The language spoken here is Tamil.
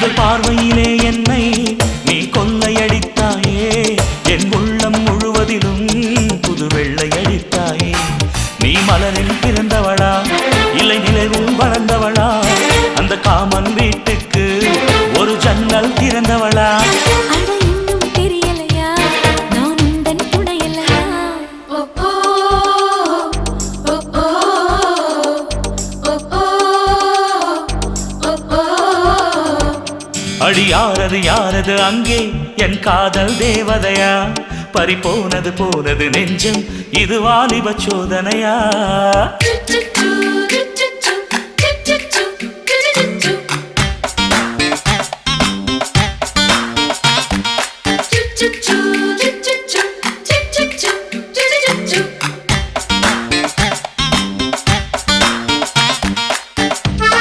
முதல் பார்வையிலே என்னை நீ கொள்ளையடித்தாயே என் உள்ளம் முழுவதிலும் புது வெள்ளையடித்தாயே நீ மலரில் பிறந்தவளா இல்லை நிலவில் வளர்ந்தவளா அந்த காமன் வீட்டுக்கு ஒரு ஜன்னல் திறந்தவளா அடி யாரது யாரது அங்கே என் காதல் தேவதையா பறிபோனது போனது நெஞ்சம் இது வாலிப சோதனையா